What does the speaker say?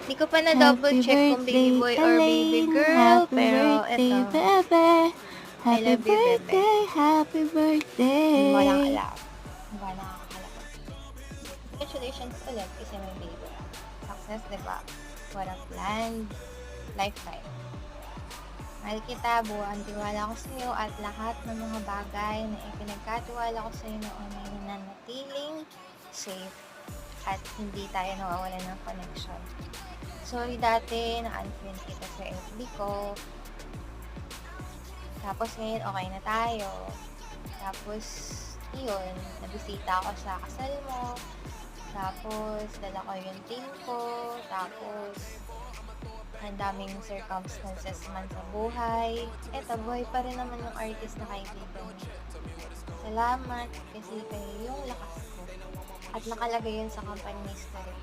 Di ko pa na-double Happy check kung baby birthday, boy or baby Elaine. girl, Happy pero birthday, eto, Bebe. I Happy love you, bebe. birthday, happy Walang birthday. alam. Walang alam. Congratulations ulit kasi may baby. Success, diba? What a plan. Lifetime. Mahal kita, buwan tiwala ko sa iyo at lahat ng mga bagay na ipinagkatiwala ko sa iyo noon ay nananatiling safe at hindi tayo nawawalan ng connection. Sorry dati na unfriend kita sa FB ko. Tapos ngayon okay na tayo. Tapos yun, nabisita ako sa kasal mo. Tapos dala ko yung team ko. Tapos ang daming circumstances man sa buhay. Eto, buhay pa rin naman yung artist na kaibigan niya. Salamat kasi kayo yung lakas ko. At nakalagay yun sa company history.